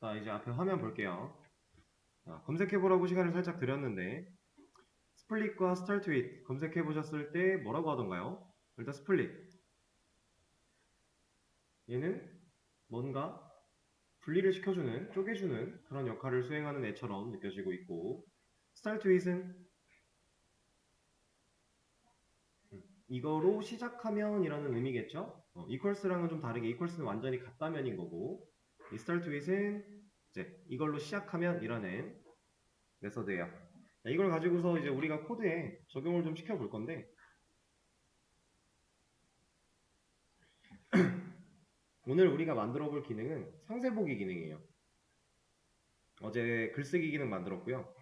자, 이제 앞에 화면 볼게요. 자, 검색해보라고 시간을 살짝 드렸는데 스플릿과 스타트 윗 검색해보셨을 때 뭐라고 하던가요? 일단 스플릿, 얘는 뭔가 분리를 시켜주는, 쪼개주는 그런 역할을 수행하는 애처럼 느껴지고 있고, 스타트 윗은 이거로 시작하면 이라는 의미겠죠? equals랑은 좀 다르게 equals는 완전히 같다면인 거고, 이 start with은 이제 이걸로 시작하면 이라는 메서드예요. 자, 이걸 가지고서 이제 우리가 코드에 적용을 좀 시켜볼 건데, 오늘 우리가 만들어 볼 기능은 상세보기 기능이에요. 어제 글쓰기 기능 만들었고요.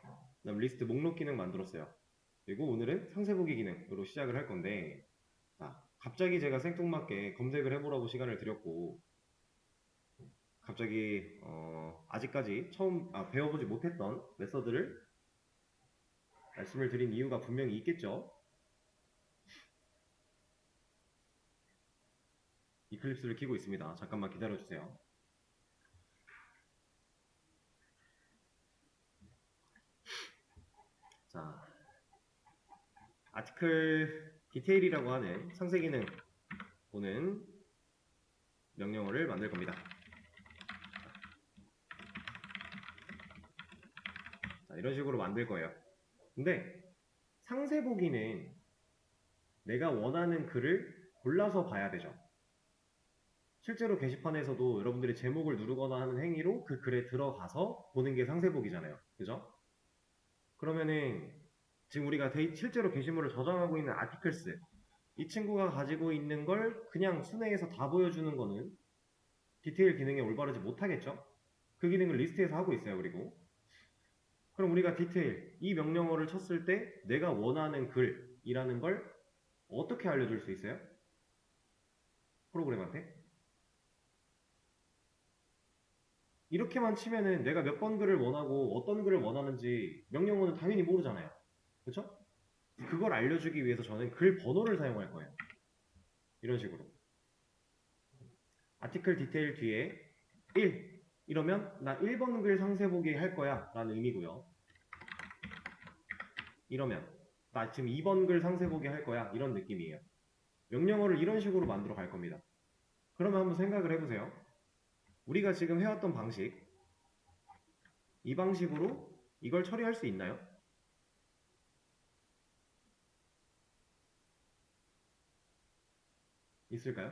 그다음 리스트 목록 기능 만들었어요. 그리고 오늘은 상세보기 기능으로 시작을 할 건데, 자, 갑자기 제가 생뚱맞게 검색을 해보라고 시간을 드렸고, 갑자기 아직까지 처음 배워보지 못했던 메서드를 말씀을 드린 이유가 분명히 있겠죠. 이클립스를 켜고 있습니다. 잠깐만 기다려주세요. 자, 아티클 디테일이라고 하는 상세 기능 보는 명령어를 만들 겁니다. 자, 이런 식으로 만들 거예요. 근데 상세 보기는 내가 원하는 글을 골라서 봐야 되죠. 실제로 게시판에서도 여러분들이 제목을 누르거나 하는 행위로 그 글에 들어가서 보는 게 상세 보기잖아요. 그죠? 그러면은 지금 우리가 실제로 게시물을 저장하고 있는 아티클스, 이 친구가 가지고 있는 걸 그냥 순회해서 다 보여주는 거는 디테일 기능에 올바르지 못하겠죠? 그 기능을 리스트에서 하고 있어요. 그리고 그럼 우리가 디테일, 이 명령어를 쳤을 때 내가 원하는 글이라는 걸 어떻게 알려줄 수 있어요? 프로그램한테? 이렇게만 치면은 내가 몇 번 글을 원하고 어떤 글을 원하는지 명령어는 당연히 모르잖아요. 그렇죠? 그걸 알려주기 위해서 저는 글 번호를 사용할 거예요. 이런 식으로. 아티클 디테일 뒤에 1 이러면 나 1번 글 상세 보기 할 거야 라는 의미고요. 이러면 나 지금 2번 글 상세 보기 할 거야 이런 느낌이에요. 명령어를 이런 식으로 만들어 갈 겁니다. 그러면 한번 생각을 해보세요. 우리가 지금 해왔던 방식, 이 방식으로 이걸 처리할 수 있나요? 있을까요?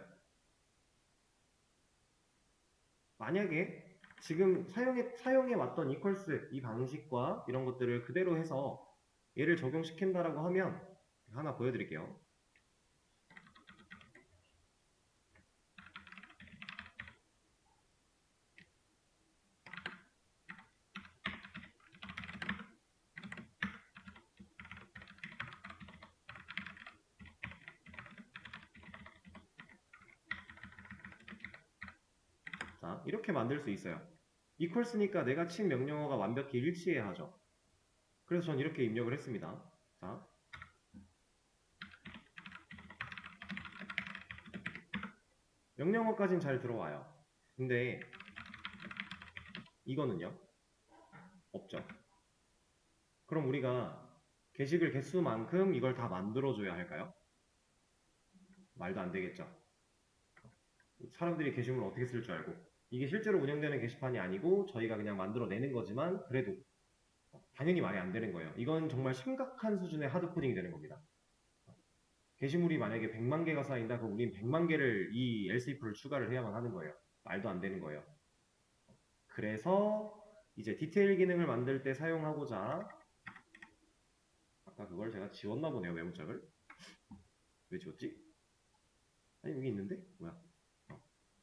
만약에 지금 사용해 왔던 equals 이 방식과 이런 것들을 그대로 해서 얘를 적용시킨다라고 하면 하나 보여드릴게요. 자, 이렇게 만들 수 있어요. equals니까 내가 친 명령어가 완벽히 일치해야 하죠. 그래서 전 이렇게 입력을 했습니다. 자, 명령어까지는 잘 들어와요. 근데 이거는요? 없죠. 그럼 우리가 게시글 개수만큼 이걸 다 만들어줘야 할까요? 말도 안 되겠죠. 사람들이 게시물을 어떻게 쓸 줄 알고. 이게 실제로 운영되는 게시판이 아니고 저희가 그냥 만들어내는 거지만 그래도 당연히 말이 안 되는 거예요. 이건 정말 심각한 수준의 하드코딩이 되는 겁니다. 게시물이 만약에 100만 개가 쌓인다 그럼 우린 100만 개를 이 else if를 추가를 해야만 하는 거예요. 말도 안 되는 거예요. 그래서 이제 디테일 기능을 만들 때 사용하고자 아까 그걸 제가 지웠나 보네요. 메모장을. 왜 지웠지? 아니 여기 있는데? 뭐야?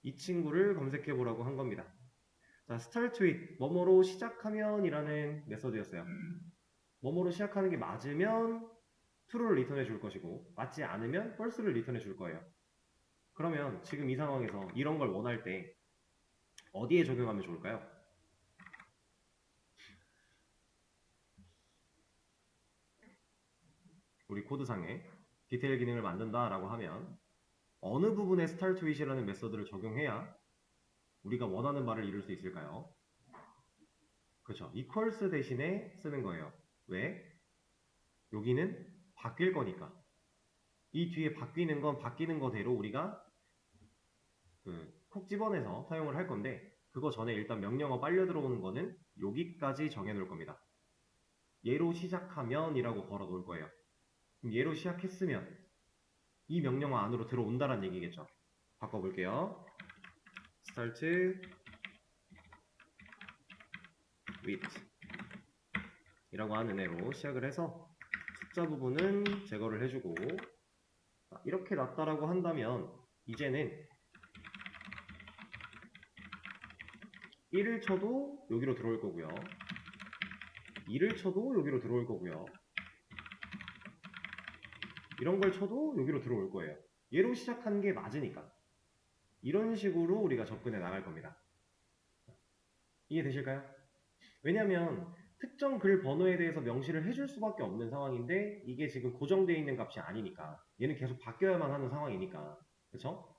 이 친구를 검색해 보라고 한 겁니다. 자, start with 뭐뭐로 시작하면 이라는 메서드였어요. 뭐뭐로 시작하는 게 맞으면 true를 리턴해 줄 것이고 맞지 않으면 false를 리턴해 줄 거예요. 그러면 지금 이 상황에서 이런 걸 원할 때 어디에 적용하면 좋을까요? 우리 코드상에 디테일 기능을 만든다라고 하면 어느 부분에 start with이라는 메서드를 적용해야 우리가 원하는 바를 이룰 수 있을까요? 그렇죠. equals 대신에 쓰는 거예요. 왜? 여기는 바뀔 거니까. 이 뒤에 바뀌는 건 바뀌는 거대로 우리가 콕 집어내서 사용을 할 건데, 그거 전에 일단 명령어 빨려 들어오는 거는 여기까지 정해 놓을 겁니다. 얘로 시작하면 이라고 걸어 놓을 거예요. 그럼 얘로 시작했으면 이 명령어 안으로 들어온다는 얘기겠죠. 바꿔볼게요. start with 이라고 하는 애로 시작을 해서 숫자 부분은 제거를 해주고, 이렇게 놨다라고 한다면 이제는 1을 쳐도 여기로 들어올 거고요. 2를 쳐도 여기로 들어올 거고요. 이런 걸 쳐도 여기로 들어올 거예요. 얘로 시작하는 게 맞으니까. 이런 식으로 우리가 접근해 나갈 겁니다. 이해되실까요? 왜냐면 특정 글 번호에 대해서 명시를 해줄 수밖에 없는 상황인데, 이게 지금 고정되어 있는 값이 아니니까, 얘는 계속 바뀌어야만 하는 상황이니까, 그쵸?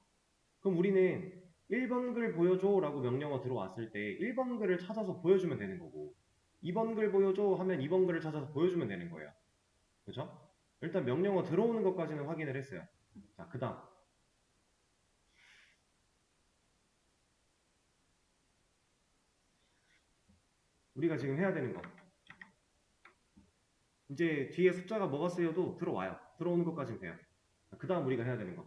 그럼 우리는 1번 글 보여줘 라고 명령어 들어왔을 때 1번 글을 찾아서 보여주면 되는 거고, 2번 글 보여줘 하면 2번 글을 찾아서 보여주면 되는 거예요. 그쵸? 일단 명령어 들어오는 것까지는 확인을 했어요. 자, 그 다음 우리가 지금 해야 되는 거, 이제 뒤에 숫자가 뭐가 쓰여도 들어와요. 들어오는 것까지는 돼요. 그 다음 우리가 해야 되는 거,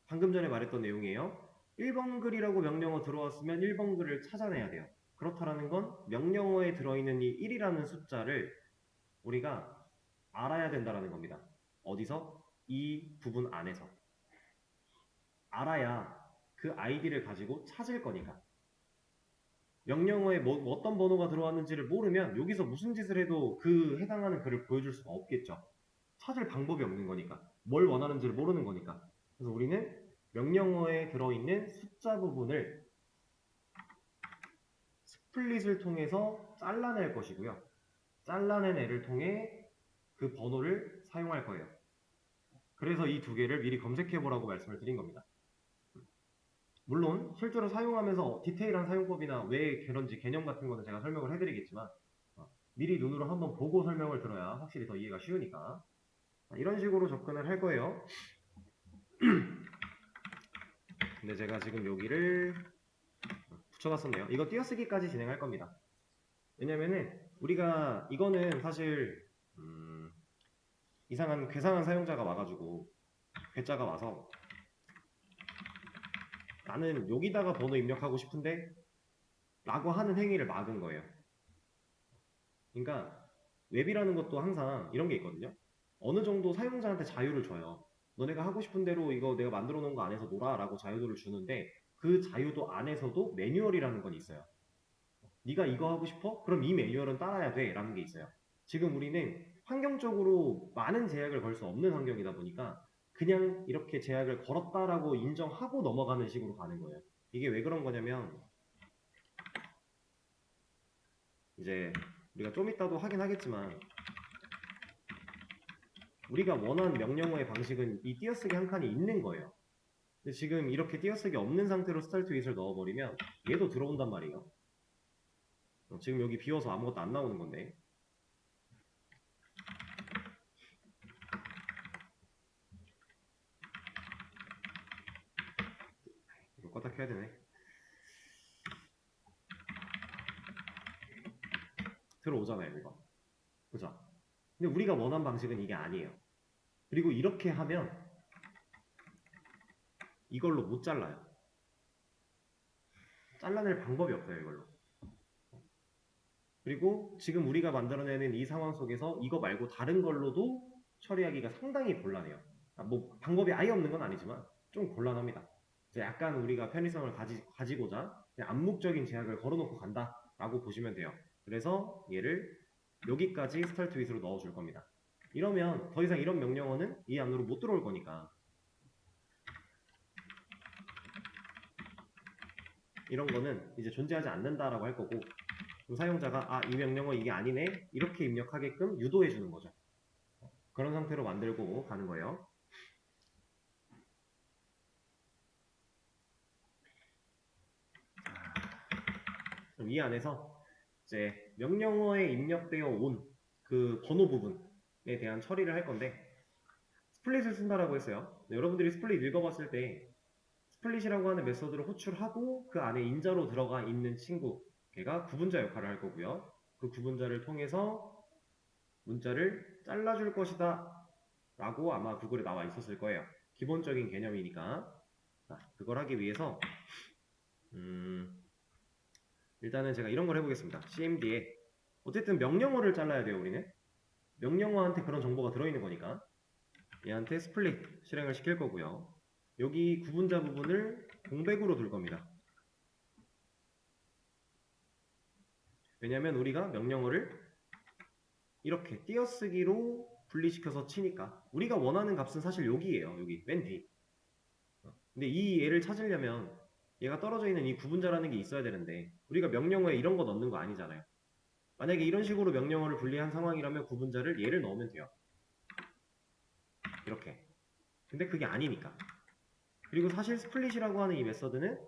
방금 전에 말했던 내용이에요. 1번 글이라고 명령어 들어왔으면 1번 글을 찾아내야 돼요. 그렇다라는 건 명령어에 들어있는 이 1이라는 숫자를 우리가 알아야 된다라는 겁니다. 어디서? 이 부분 안에서. 알아야 그 아이디를 가지고 찾을 거니까. 명령어에 어떤 번호가 들어왔는지를 모르면 여기서 무슨 짓을 해도 그 해당하는 글을 보여줄 수가 없겠죠. 찾을 방법이 없는 거니까. 뭘 원하는지를 모르는 거니까. 그래서 우리는 명령어에 들어있는 숫자 부분을 스플릿을 통해서 잘라낼 것이고요. 잘라낸 애를 통해 그 번호를 사용할 거예요. 그래서 이 두 개를 미리 검색해 보라고 말씀을 드린 겁니다. 물론 실제로 사용하면서 디테일한 사용법이나 왜 그런지 개념 같은 거는 제가 설명을 해드리겠지만, 미리 눈으로 한번 보고 설명을 들어야 확실히 더 이해가 쉬우니까 이런 식으로 접근을 할 거예요. 근데 제가 지금 여기를 붙여놨었네요. 이거 띄어쓰기까지 진행할 겁니다. 왜냐면은 우리가 이거는 사실 이상한 괴상한 사용자가 와가지고, 괴짜가 와서 나는 여기다가 번호 입력하고 싶은데 라고 하는 행위를 막은 거예요. 그러니까 웹이라는 것도 항상 이런 게 있거든요. 어느 정도 사용자한테 자유를 줘요. 너네가 하고 싶은 대로 이거 내가 만들어 놓은 거 안에서 놀아 라고 자유도를 주는데, 그 자유도 안에서도 매뉴얼이라는 건 있어요. 네가 이거 하고 싶어? 그럼 이 매뉴얼은 따라야 돼 라는 게 있어요. 지금 우리는 환경적으로 많은 제약을 걸 수 없는 환경이다 보니까 그냥 이렇게 제약을 걸었다라고 인정하고 넘어가는 식으로 가는 거예요. 이게 왜 그런 거냐면, 이제 우리가 좀 이따도 하긴 하겠지만, 우리가 원하는 명령어의 방식은 이 띄어쓰기 한 칸이 있는 거예요. 근데 지금 이렇게 띄어쓰기 없는 상태로 스타트 윗을 넣어버리면 얘도 들어온단 말이에요. 지금 여기 비워서 아무것도 안 나오는 건데, 이거 껐다 켜야 되네. 들어오잖아요, 이거. 그죠? 근데 우리가 원한 방식은 이게 아니에요. 그리고 이렇게 하면 이걸로 못 잘라요. 잘라낼 방법이 없어요, 이걸로. 그리고 지금 우리가 만들어내는 이 상황 속에서 이거 말고 다른 걸로도 처리하기가 상당히 곤란해요. 뭐 방법이 아예 없는 건 아니지만 좀 곤란합니다. 약간 우리가 편의성을 가지고자 그냥 암묵적인 제약을 걸어놓고 간다라고 보시면 돼요. 그래서 얘를 여기까지 스타트 윗으로 넣어줄 겁니다. 이러면 더 이상 이런 명령어는 이 안으로 못 들어올 거니까, 이런 거는 이제 존재하지 않는다라고 할 거고, 사용자가 이 명령어 이게 아니네 이렇게 입력하게끔 유도해 주는 거죠. 그런 상태로 만들고 가는 거예요. 그럼 이 안에서 이제 명령어에 입력되어 온 그 번호 부분에 대한 처리를 할 건데 스플릿을 쓴다라고 했어요. 네, 여러분들이 스플릿 읽어봤을 때 스플릿이라고 하는 메서드를 호출하고 그 안에 인자로 들어가 있는 친구 걔가 구분자 역할을 할 거고요. 그 구분자를 통해서 문자를 잘라줄 것이다 라고 아마 구글에 나와 있었을 거예요. 기본적인 개념이니까. 자, 그걸 하기 위해서 일단은 제가 이런 걸 해보겠습니다. cmd에 어쨌든 명령어를 잘라야 돼요. 우리는 명령어한테 그런 정보가 들어있는 거니까 얘한테 스플릿 실행을 시킬 거고요. 여기 구분자 부분을 공백으로 둘 겁니다. 왜냐면 우리가 명령어를 이렇게 띄어쓰기로 분리시켜서 치니까 우리가 원하는 값은 사실 여기에요. 여기 맨 뒤. 근데 이 얘를 찾으려면 얘가 떨어져 있는 이 구분자라는 게 있어야 되는데 우리가 명령어에 이런 거 넣는 거 아니잖아요. 만약에 이런 식으로 명령어를 분리한 상황이라면 구분자를 얘를 넣으면 돼요. 이렇게. 근데 그게 아니니까. 그리고 사실 스플릿이라고 하는 이 메서드는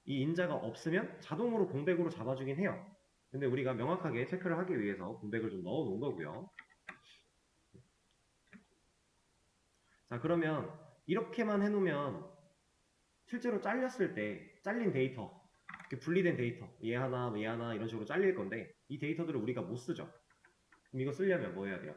이 인자가 없으면 자동으로 공백으로 잡아주긴 해요. 근데 우리가 명확하게 체크를 하기 위해서 공백을 좀 넣어 놓은 거고요. 자, 그러면 이렇게만 해놓으면 실제로 잘렸을 때 잘린 데이터, 이렇게 분리된 데이터, 얘 하나, 얘 하나 이런 식으로 잘릴 건데 이 데이터들을 우리가 못 쓰죠. 그럼 이거 쓰려면 뭐 해야 돼요?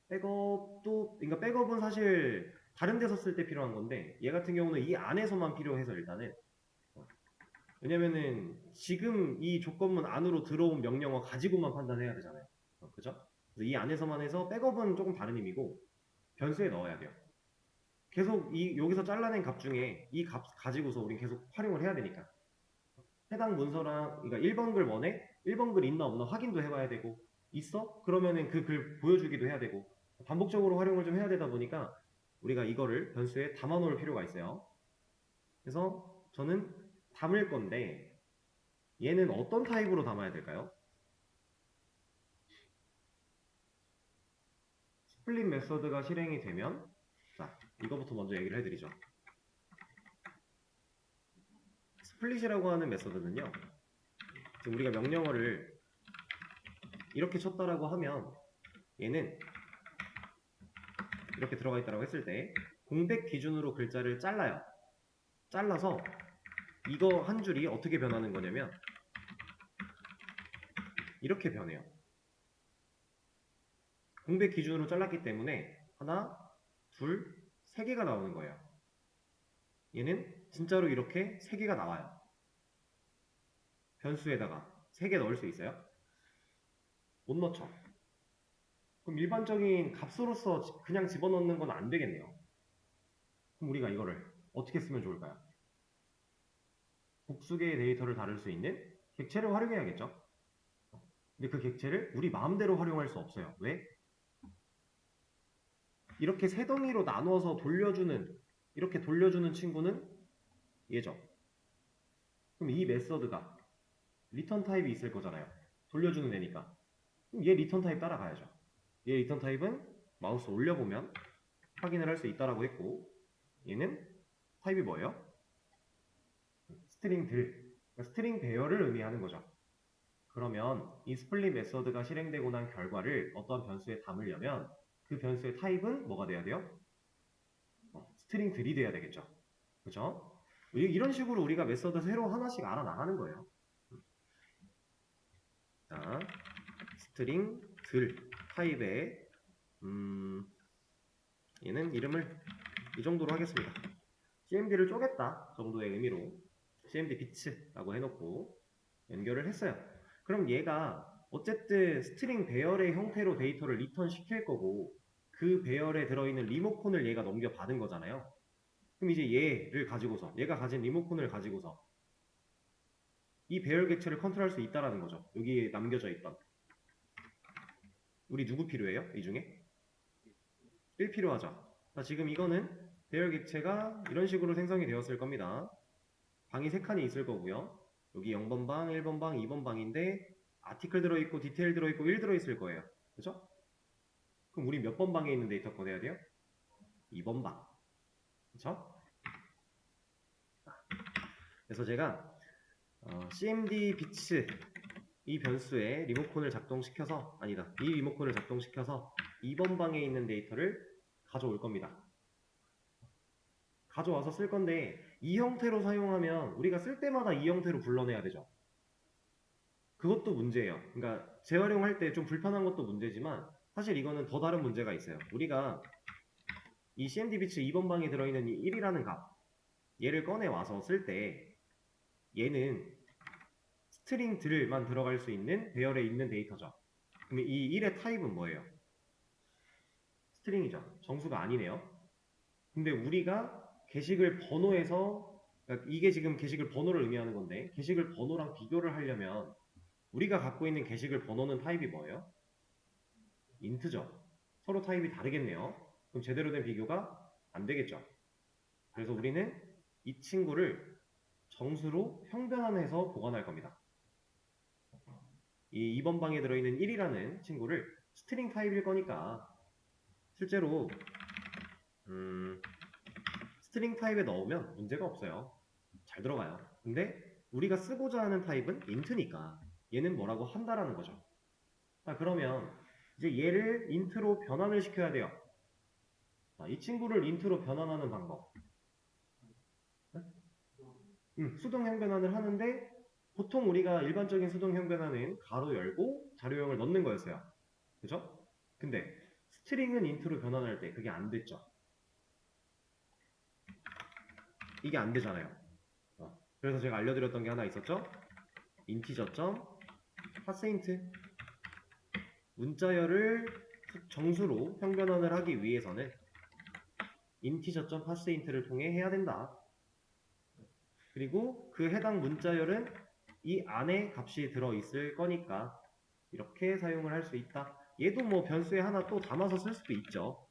백업도, 그러니까 백업은 사실 다른 데서 쓸 때 필요한 건데 얘 같은 경우는 이 안에서만 필요해서 일단은 왜냐면은 지금 이 조건문 안으로 들어온 명령어 가지고만 판단해야 되잖아요. 그죠? 그래서 이 안에서만 해서 백업은 조금 다른 의미고 변수에 넣어야 돼요. 계속 여기서 잘라낸 값 중에 이 값 가지고서 우린 계속 활용을 해야 되니까 해당 문서랑 그러니까 1번 글 원에 1번 글 있나 없나 확인도 해봐야 되고 있어? 그러면은 그 글 보여주기도 해야 되고 반복적으로 활용을 좀 해야 되다 보니까 우리가 이거를 변수에 담아 놓을 필요가 있어요. 그래서 저는 담을 건데 얘는 어떤 타입으로 담아야 될까요? 스플릿 메서드가 실행이 되면 자, 이거부터 먼저 얘기를 해드리죠. 스플릿이라고 하는 메서드는요. 지금 우리가 명령어를 이렇게 쳤다라고 하면 얘는 이렇게 들어가 있다고 했을 때 공백 기준으로 글자를 잘라요. 잘라서 이거 한 줄이 어떻게 변하는 거냐면 이렇게 변해요. 공백 기준으로 잘랐기 때문에 하나, 둘, 세 개가 나오는 거예요. 얘는 진짜로 이렇게 세 개가 나와요. 변수에다가 세 개 넣을 수 있어요? 못 넣죠. 그럼 일반적인 값으로서 그냥 집어넣는 건 안 되겠네요. 그럼 우리가 이거를 어떻게 쓰면 좋을까요? 복수개의 데이터를 다룰 수 있는 객체를 활용해야겠죠. 근데 그 객체를 우리 마음대로 활용할 수 없어요. 왜? 이렇게 세 덩이로 나눠서 이렇게 돌려주는 친구는 얘죠. 그럼 이 메서드가 리턴 타입이 있을 거잖아요. 돌려주는 애니까. 그럼 얘 리턴 타입 따라가야죠. 얘 리턴 타입은 마우스 올려보면 확인을 할 수 있다라고 했고 얘는 타입이 뭐예요? 스트링 배열을 의미하는 거죠. 그러면 이 스플릿 메서드가 실행되고 난 결과를 어떤 변수에 담으려면 그 변수의 타입은 뭐가 돼야 돼요? 스트링들이 돼야 되겠죠. 그죠? 이런 식으로 우리가 메서드 새로 하나씩 알아 나가는 거예요. 자, 스트링 들 타입의 얘는 이름을 이 정도로 하겠습니다. cmd를 쪼갰다 정도의 의미로 cmd 비츠라고 해놓고 연결을 했어요. 그럼 얘가 어쨌든 스트링 배열의 형태로 데이터를 리턴 시킬 거고 그 배열에 들어있는 리모컨을 얘가 넘겨받은 거잖아요. 그럼 이제 얘가 가진 리모컨을 가지고서 이 배열 객체를 컨트롤할 수 있다라는 거죠. 여기에 남겨져 있던 우리 누구 필요해요? 이 중에? 1 필요하죠. 자, 지금 이거는 배열 객체가 이런 식으로 생성이 되었을 겁니다. 방이 3칸이 있을 거고요. 여기 0번 방, 1번 방, 2번 방인데 아티클 들어있고 디테일 들어있고 1 들어있을 거예요. 그죠? 그럼 우리 몇 번 방에 있는 데이터 꺼내야 돼요? 2번 방. 그쵸? 그래서 제가 cmd bits 이 변수에 리모컨을 작동시켜서 이 리모컨을 작동시켜서 2번 방에 있는 데이터를 가져올 겁니다. 가져와서 쓸 건데 이 형태로 사용하면 우리가 쓸 때마다 이 형태로 불러내야 되죠. 그것도 문제예요. 그러니까 재활용할 때 좀 불편한 것도 문제지만 사실 이거는 더 다른 문제가 있어요. 우리가 이 cmd bits 2번 방에 들어있는 이 1이라는 값 얘를 꺼내와서 쓸 때 얘는 스트링들만 들어갈 수 있는 배열에 있는 데이터죠. 그럼 이 1의 타입은 뭐예요? 스트링이죠. 정수가 아니네요. 근데 우리가 게시글 번호에서 그러니까 이게 지금 게시글 번호를 의미하는 건데 게시글 번호랑 비교를 하려면 우리가 갖고 있는 게시글 번호는 타입이 뭐예요? 인트죠. 서로 타입이 다르겠네요. 그럼 제대로 된 비교가 안 되겠죠. 그래서 우리는 이 친구를 정수로 형변환해서 보관할 겁니다. 이 2번 방에 들어있는 1이라는 친구를 스트링 타입일 거니까 실제로 스트링 타입에 넣으면 문제가 없어요. 잘 들어가요. 근데 우리가 쓰고자 하는 타입은 int니까 얘는 뭐라고 한다라는 거죠. 그러면 이제 얘를 int로 변환을 시켜야 돼요. 이 친구를 int로 변환하는 방법. 수동 형변환을 하는데 보통 우리가 일반적인 수동 형변환은 가로 열고 자료형을 넣는 거였어요. 그죠? 근데 스트링은 int로 변환할 때 그게 안 됐죠. 이게 안 되잖아요. 그래서 제가 알려드렸던 게 하나 있었죠? integer.parseInt 문자열을 정수로 형변환을 하기 위해서는 integer.parseInt를 통해 해야 된다. 그리고 그 해당 문자열은 이 안에 값이 들어있을 거니까 이렇게 사용을 할 수 있다. 얘도 뭐 변수에 하나 또 담아서 쓸 수도 있죠.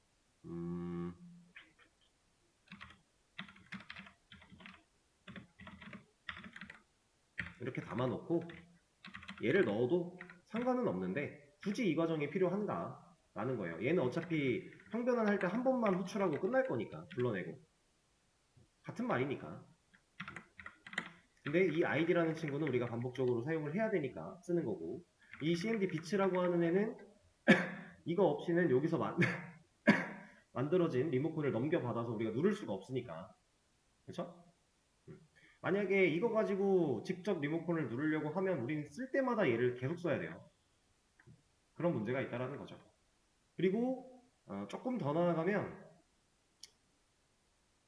이렇게 담아놓고 얘를 넣어도 상관은 없는데 굳이 이 과정이 필요한가? 라는 거예요. 얘는 어차피 형변환 할 때 한 번만 호출하고 끝날 거니까 불러내고 같은 말이니까. 근데 이 id라는 친구는 우리가 반복적으로 사용을 해야 되니까 쓰는 거고 이 cmd bits라고 하는 애는 이거 없이는 여기서 만들어진 리모컨을 넘겨받아서 우리가 누를 수가 없으니까 그쵸? 만약에 이거 가지고 직접 리모컨을 누르려고 하면 우리는 쓸 때마다 얘를 계속 써야 돼요. 그런 문제가 있다라는 거죠. 그리고 조금 더 나아가면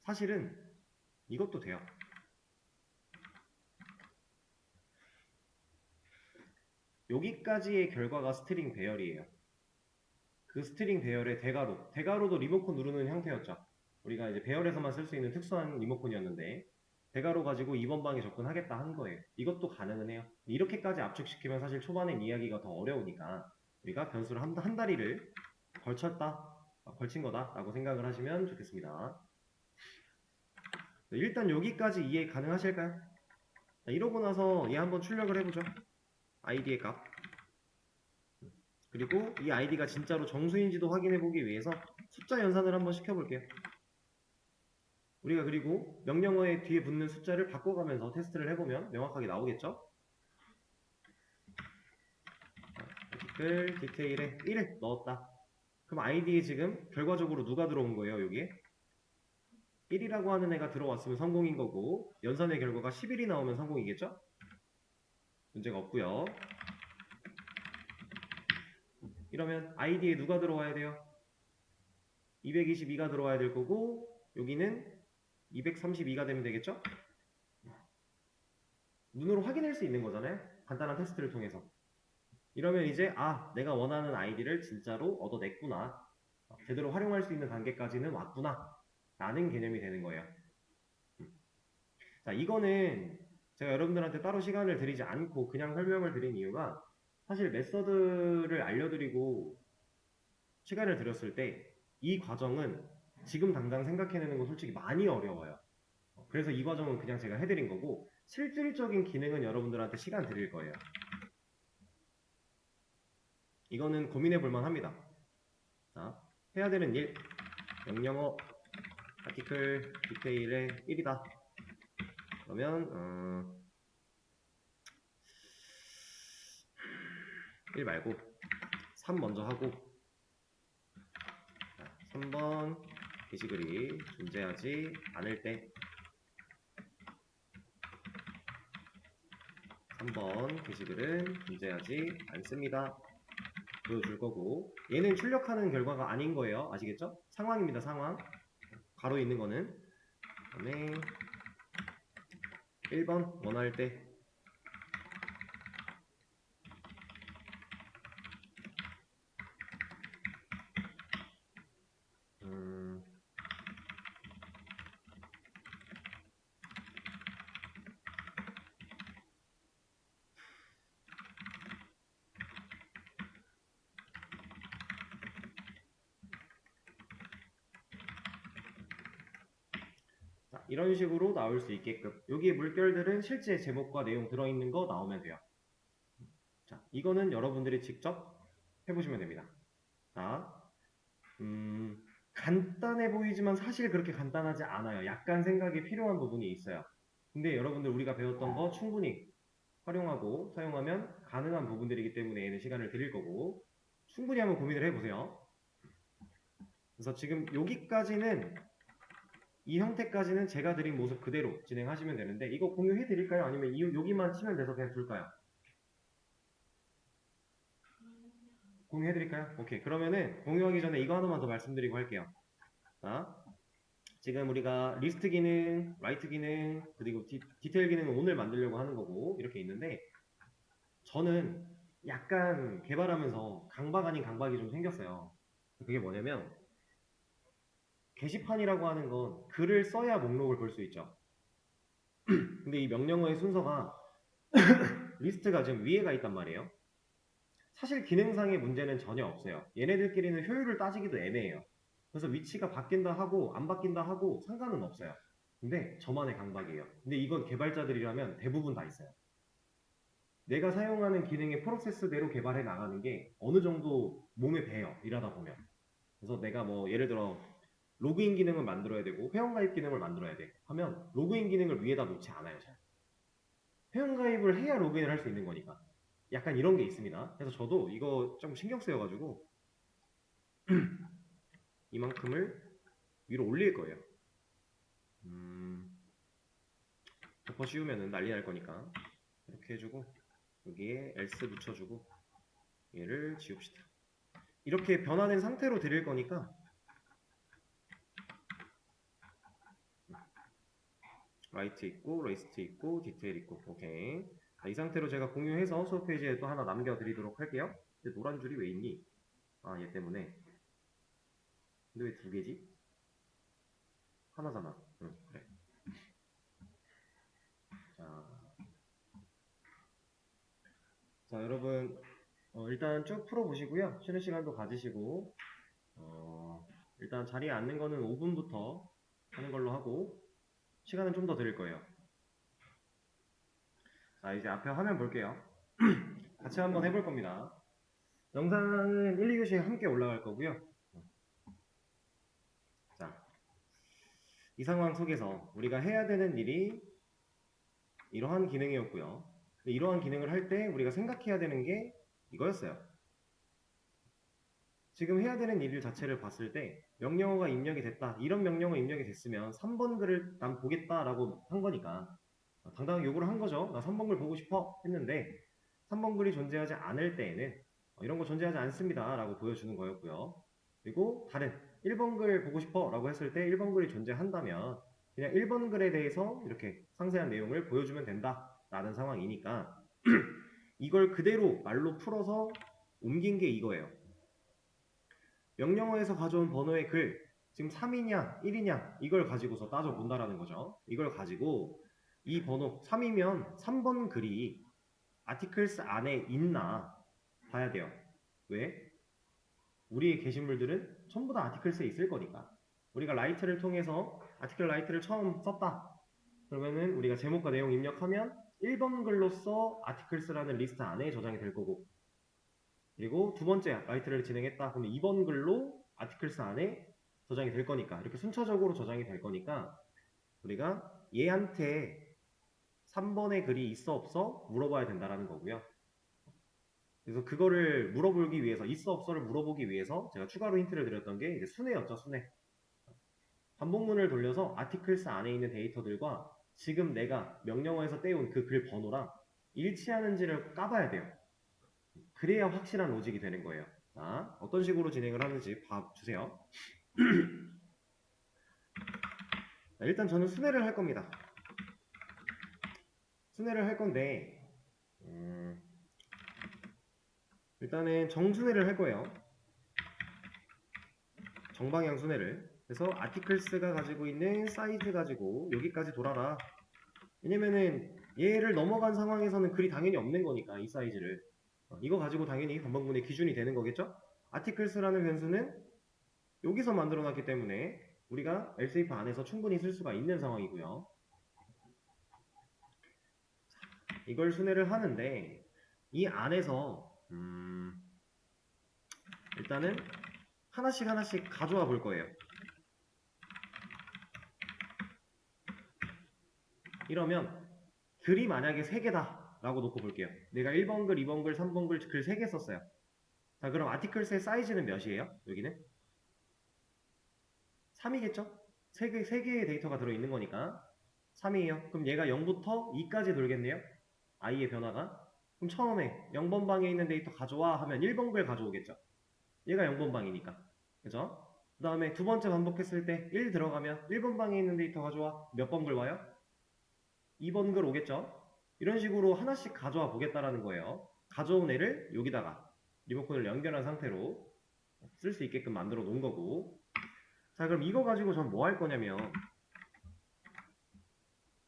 사실은 이것도 돼요. 여기까지의 결과가 스트링 배열이에요. 그 스트링 배열의 대괄호도 리모컨 누르는 형태였죠. 우리가 이제 배열에서만 쓸 수 있는 특수한 리모컨이었는데 대괄호 가지고 2번 방에 접근하겠다 한 거예요. 이것도 가능은 해요. 이렇게까지 압축시키면 사실 초반엔 이야기가 더 어려우니까 우리가 변수를 한 다리를 걸친 거다 라고 생각을 하시면 좋겠습니다. 일단 여기까지 이해 가능하실까요? 이러고 나서 얘 한번 출력을 해보죠. id의 값. 그리고 이 id가 진짜로 정수인지도 확인해보기 위해서 숫자 연산을 한번 시켜볼게요. 우리가 그리고 명령어의 뒤에 붙는 숫자를 바꿔가면서 테스트를 해보면 명확하게 나오겠죠? 디테일에 1을 넣었다. 그럼 id에 지금 결과적으로 누가 들어온 거예요, 여기에? 1이라고 하는 애가 들어왔으면 성공인 거고 연산의 결과가 11이 나오면 성공이겠죠? 문제가 없고요. 이러면 id에 누가 들어와야 돼요? 222가 들어와야 될 거고 여기는 232가 되면 되겠죠? 눈으로 확인할 수 있는 거잖아요. 간단한 테스트를 통해서. 이러면 이제 내가 원하는 id를 진짜로 얻어냈구나. 제대로 활용할 수 있는 단계까지는 왔구나. 라는 개념이 되는 거예요. 자, 이거는 제가 여러분들한테 따로 시간을 드리지 않고 그냥 설명을 드린 이유가 사실 메서드를 알려드리고 시간을 드렸을 때 이 과정은 지금 당장 생각해내는 거 솔직히 많이 어려워요. 그래서 이 과정은 그냥 제가 해드린 거고 실질적인 기능은 여러분들한테 시간 드릴 거예요. 이거는 고민해 볼만 합니다. 자, 해야 되는 일 명령어 아티클 디테일의 1이다. 그러면 1 말고 3 먼저 하고, 자, 3번 게시글이 존재하지 않을 때 3번 게시글은 존재하지 않습니다. 보여줄 거고, 얘는 출력하는 결과가 아닌 거예요. 아시겠죠? 상황입니다. 상황. 가로에 있는 거는. 그다음에 1번 원할 때 자, 이런 식으로 나올 수 있게끔 여기 물결들은 실제 제목과 내용 들어있는 거 나오면 돼요. 자, 이거는 여러분들이 직접 해보시면 됩니다. 자, 간단해 보이지만 사실 그렇게 간단하지 않아요. 약간 생각이 필요한 부분이 있어요. 근데 여러분들 우리가 배웠던 거 충분히 활용하고 사용하면 가능한 부분들이기 때문에 얘는 시간을 드릴 거고, 충분히 한번 고민을 해보세요. 그래서 지금 여기까지는, 이 형태까지는 제가 드린 모습 그대로 진행하시면 되는데, 이거 공유해 드릴까요? 아니면 여기만 치면 돼서 그냥 둘까요? 공유해 드릴까요? 오케이. 그러면은 공유하기 전에 이거 하나만 더 말씀드리고 할게요. 자, 지금 우리가 리스트 기능, 라이트 기능, 그리고 디테일 기능은 오늘 만들려고 하는 거고 이렇게 있는데, 저는 약간 개발하면서 강박 아닌 강박이 좀 생겼어요. 그게 뭐냐면, 게시판이라고 하는 건 글을 써야 목록을 볼 수 있죠. 근데 이 명령어의 순서가 리스트가 지금 위에가 있단 말이에요. 사실 기능상의 문제는 전혀 없어요. 얘네들끼리는 효율을 따지기도 애매해요. 그래서 위치가 바뀐다 하고 안 바뀐다 하고 상관은 없어요. 근데 저만의 강박이에요. 근데 이건 개발자들이라면 대부분 다 있어요. 내가 사용하는 기능의 프로세스대로 개발해 나가는 게 어느 정도 몸에 배요. 일하다 보면. 그래서 내가 뭐 예를 들어 로그인 기능을 만들어야 되고 회원가입 기능을 만들어야 돼 하면 로그인 기능을 위에다 놓지 않아요. 잘. 회원가입을 해야 로그인을 할 수 있는 거니까. 약간 이런 게 있습니다. 그래서 저도 이거 좀 신경 쓰여가지고 이만큼을 위로 올릴 거예요. 덮어 씌우면은 난리 날 거니까 이렇게 해주고 여기에 else 붙여주고 얘를 지웁시다. 이렇게 변화된 상태로 드릴 거니까 라이트 있고 레이스트 있고 디테일 있고 오케이. 자, 이 상태로 제가 공유해서 수업 페이지에 또 하나 남겨드리도록 할게요. 근데 노란 줄이 왜 있니? 아, 얘 때문에. 근데 왜 두 개지? 하나잖아. 응, 그래. 자, 여러분 일단 쭉 풀어보시고요. 쉬는 시간도 가지시고 일단 자리에 앉는 거는 5분부터 하는 걸로 하고 시간은 좀 더 드릴 거예요. 자, 이제 앞에 화면 볼게요. 같이 한번 해볼 겁니다. 영상은 1, 2교시에 함께 올라갈 거고요. 자, 이 상황 속에서 우리가 해야 되는 일이 이러한 기능이었고요. 이러한 기능을 할 때 우리가 생각해야 되는 게 이거였어요. 지금 해야 되는 일 자체를 봤을 때 명령어가 입력이 됐다. 이런 명령어 입력이 됐으면 3번 글을 난 보겠다라고 한 거니까 당당하게 요구를 한 거죠. 나 3번 글 보고 싶어 했는데 3번 글이 존재하지 않을 때에는 이런 거 존재하지 않습니다 라고 보여주는 거였고요. 그리고 다른 1번 글 보고 싶어 라고 했을 때 1번 글이 존재한다면 그냥 1번 글에 대해서 이렇게 상세한 내용을 보여주면 된다 라는 상황이니까 이걸 그대로 말로 풀어서 옮긴 게 이거예요. 명령어에서 가져온 번호의 글, 지금 3이냐 1이냐 이걸 가지고서 따져본다라는 거죠. 이걸 가지고 이 번호 3이면 3번 글이 아티클스 안에 있나 봐야 돼요. 왜? 우리의 게시물들은 전부 다 아티클스에 있을 거니까. 우리가 라이트를 통해서 아티클 라이트를 처음 썼다. 그러면은 우리가 제목과 내용 입력하면 1번 글로서 아티클스라는 리스트 안에 저장이 될 거고, 그리고 두 번째 라이트를 진행했다. 그러면 2번 글로 아티클스 안에 저장이 될 거니까, 이렇게 순차적으로 저장이 될 거니까 우리가 얘한테 3번의 글이 있어 없어 물어봐야 된다라는 거고요. 그래서 그거를 물어보기 위해서, 있어 없어를 물어보기 위해서 제가 추가로 힌트를 드렸던 게 이제 순회였죠, 순회. 반복문을 돌려서 아티클스 안에 있는 데이터들과 지금 내가 명령어에서 떼온 그 글 번호랑 일치하는지를 까봐야 돼요. 그래야 확실한 로직이 되는 거예요. 자, 어떤 식으로 진행을 하는지 봐주세요. 일단 저는 순회를 할 겁니다. 순회를 할 건데 일단은 정순회를 할 거예요. 정방향 순회를. 그래서 아티클스가 가지고 있는 사이즈 가지고 여기까지 돌아라. 왜냐면은 얘를 넘어간 상황에서는 글이 당연히 없는 거니까 이 사이즈를. 이거 가지고 당연히 반복문의 기준이 되는 거겠죠? 아티클스라는 변수는 여기서 만들어 놨기 때문에 우리가 else if 안에서 충분히 쓸 수가 있는 상황이고요. 이걸 순회를 하는데 이 안에서 일단은 하나씩 가져와 볼 거예요. 이러면 글이 만약에 3개다 라고 놓고 볼게요. 내가 1번 글, 2번 글, 3번 글 3개 썼어요. 자, 그럼 아티클스의 사이즈는 몇이에요? 여기는? 3이겠죠? 3개의 데이터가 들어있는 거니까 3이에요. 그럼 얘가 0부터 2까지 돌겠네요? i의 변화가. 그럼 처음에 0번 방에 있는 데이터 가져와 하면 1번 글 가져오겠죠? 얘가 0번 방이니까. 그죠? 그 다음에 두 번째 반복했을 때 1 들어가면 1번 방에 있는 데이터 가져와. 몇 번 글 와요? 2번 글 오겠죠? 이런 식으로 하나씩 가져와 보겠다라는 거예요. 가져온 애를 여기다가 리모컨을 연결한 상태로 쓸 수 있게끔 만들어 놓은 거고. 자, 그럼 이거 가지고 전 뭐 할 거냐면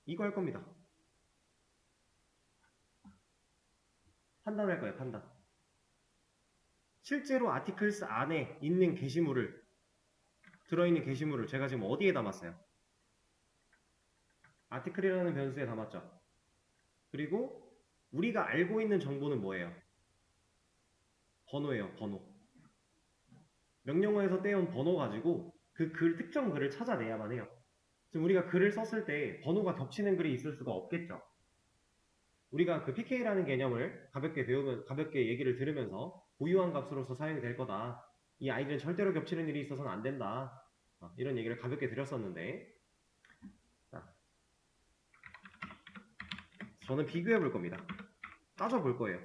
이거 할 겁니다. 판단할 거예요, 판단. 실제로 아티클스 안에 있는 게시물을, 들어있는 게시물을 제가 지금 어디에 담았어요? 아티클이라는 변수에 담았죠. 그리고 우리가 알고 있는 정보는 뭐예요? 번호예요, 번호. 명령어에서 떼온 번호 가지고 그 글, 특정 글을 찾아내야만 해요. 지금 우리가 글을 썼을 때 번호가 겹치는 글이 있을 수가 없겠죠. 우리가 그 PK라는 개념을 가볍게 얘기를 들으면서 고유한 값으로서 사용이 될 거다. 이 아이들은 절대로 겹치는 일이 있어서는 안 된다. 이런 얘기를 가볍게 드렸었는데, 자, 저는 비교해 볼 겁니다. 따져 볼 거예요.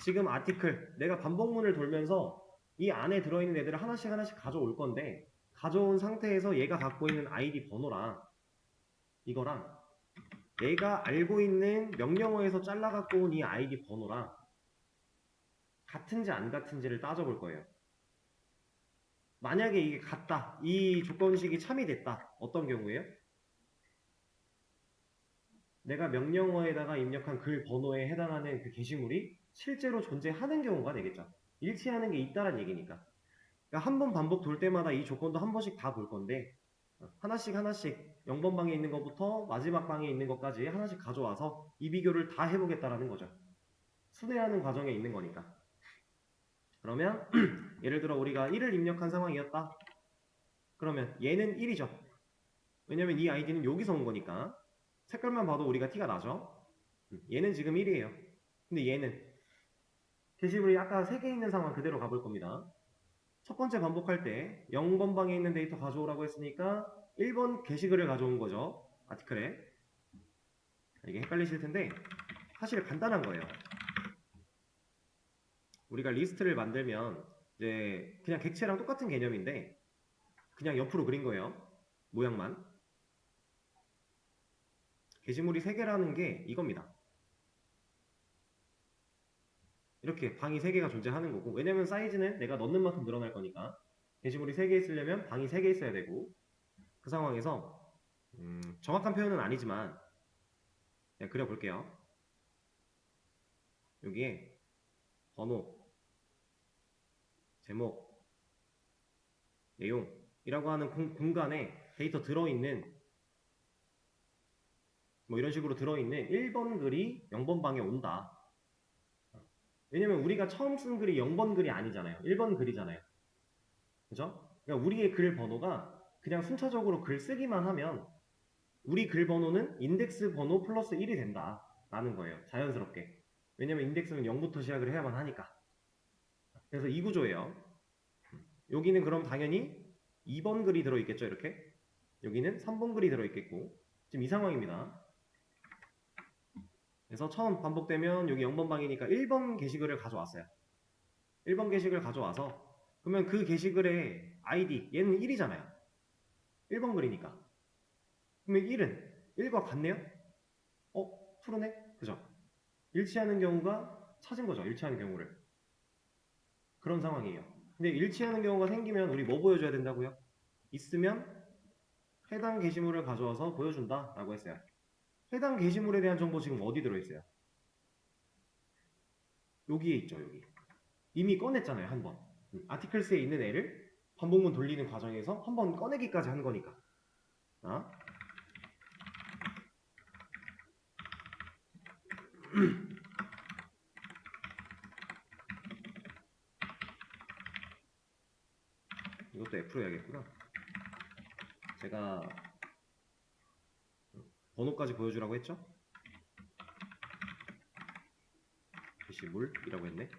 지금 아티클, 내가 반복문을 돌면서 이 안에 들어있는 애들을 하나씩 가져올 건데, 가져온 상태에서 얘가 갖고 있는 아이디 번호랑 이거랑 얘가 알고 있는 명령어에서 잘라 갖고 온 이 아이디 번호랑 같은지 안 같은지를 따져볼 거예요. 만약에 이게 같다, 이 조건식이 참이됐다. 어떤 경우에요? 내가 명령어에다가 입력한 글 번호에 해당하는 그 게시물이 실제로 존재하는 경우가 되겠죠. 일치하는 게 있다란 얘기니까. 그러니까 한 번 반복 돌 때마다 이 조건도 한 번씩 다 볼 건데 하나씩 0번 방에 있는 것부터 마지막 방에 있는 것까지 하나씩 가져와서 이 비교를 다 해보겠다라는 거죠. 순회하는 과정에 있는 거니까. 그러면 예를 들어 우리가 1을 입력한 상황이었다. 그러면 얘는 1이죠. 왜냐면 이 아이디는 여기서 온 거니까. 색깔만 봐도 우리가 티가 나죠. 얘는 지금 1이에요. 근데 얘는 게시물이 아까 3개 있는 상황 그대로 가볼 겁니다. 첫 번째 반복할 때 0번 방에 있는 데이터 가져오라고 했으니까 1번 게시글을 가져온 거죠. 아티클에. 이게 헷갈리실 텐데 사실 간단한 거예요. 우리가 리스트를 만들면 이제 그냥 객체랑 똑같은 개념인데 그냥 옆으로 그린 거예요. 모양만. 게시물이 3개라는 게 이겁니다. 이렇게 방이 3개가 존재하는 거고, 왜냐면 사이즈는 내가 넣는 만큼 늘어날 거니까 게시물이 3개 있으려면 방이 3개 있어야 되고, 그 상황에서 정확한 표현은 아니지만 그냥 그려볼게요. 여기에 번호, 제목, 내용이라고 하는 공간에 데이터 들어있는 뭐 이런 식으로 들어있는 1번 글이 0번 방에 온다. 왜냐면 우리가 처음 쓴 글이 0번 글이 아니잖아요. 1번 글이잖아요. 그죠? 그러니까 우리의 글 번호가 그냥 순차적으로 글 쓰기만 하면 우리 글 번호는 인덱스 번호 플러스 1이 된다 라는 거예요. 자연스럽게. 왜냐면 인덱스는 0부터 시작을 해야만 하니까. 그래서 이 구조예요. 여기는 그럼 당연히 2번 글이 들어있겠죠, 이렇게. 여기는 3번 글이 들어있겠고, 지금 이 상황입니다. 그래서 처음 반복되면 여기 0번 방이니까 1번 게시글을 가져왔어요. 1번 게시글 가져와서 그러면 그 게시글의 아이디 얘는 1이잖아요. 1번 글이니까. 그러면 1은 1과 같네요? true네? 그죠? 일치하는 경우가 찾은 거죠. 일치하는 경우를. 그런 상황이에요. 근데 일치하는 경우가 생기면 우리 뭐 보여줘야 된다고요? 있으면 해당 게시물을 가져와서 보여준다 라고 했어요. 해당 게시물에 대한 정보 지금 어디 들어있어요? 여기에 있죠. 여기. 이미 꺼냈잖아요. 한 번. 아티클스에 있는 애를 반복문 돌리는 과정에서 한 번 꺼내기까지 한 거니까. 아? 이것도 F로 해야겠구나. 제가 번호까지 보여주라고 했죠? 게시물이라고 했네.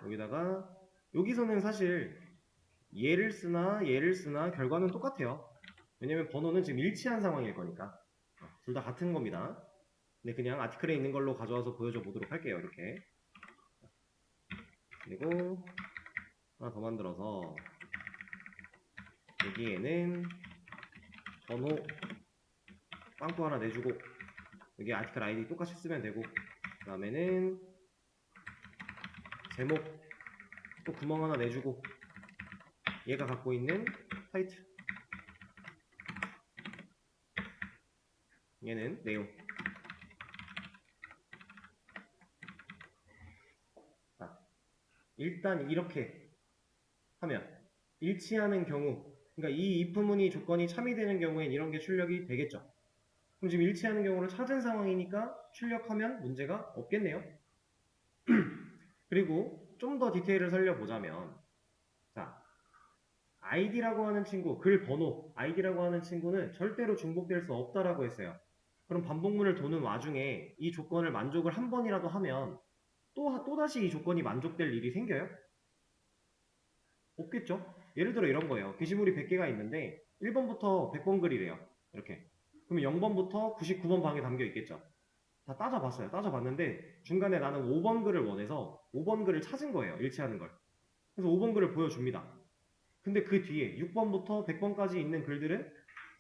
여기다가 여기서는 사실 얘를 쓰나 결과는 똑같아요. 왜냐면 번호는 지금 일치한 상황일 거니까. 둘 다 같은 겁니다. 근데 그냥 아티클에 있는 걸로 가져와서 보여줘 보도록 할게요. 이렇게. 그리고 하나 더 만들어서 여기에는 번호 빵꾸 하나 내주고 여기 아티클 아이디 똑같이 쓰면 되고 그 다음에는 제목 또 구멍 하나 내주고 얘가 갖고 있는 타이틀 얘는 내용. 자, 일단 이렇게 하면 일치하는 경우 그러니까 이 if문이 조건이 참이되는 경우엔 이런 게 출력이 되겠죠. 그럼 지금 일치하는 경우를 찾은 상황이니까 출력하면 문제가 없겠네요. 그리고 좀 더 디테일을 살려보자면 자 id라고 하는 친구, 글 번호 id라고 하는 친구는 절대로 중복될 수 없다라고 했어요. 그럼 반복문을 도는 와중에 이 조건을 만족을 한 번이라도 하면 또다시 이 조건이 만족될 일이 생겨요? 없겠죠? 예를 들어 이런 거예요. 게시물이 100개가 있는데 1번부터 100번 글이래요. 이렇게. 그러면 0번부터 99번 방에 담겨 있겠죠. 다 따져봤어요. 따져봤는데 중간에 나는 5번 글을 원해서 5번 글을 찾은 거예요. 일치하는 걸. 그래서 5번 글을 보여줍니다. 근데 그 뒤에 6번부터 100번까지 있는 글들은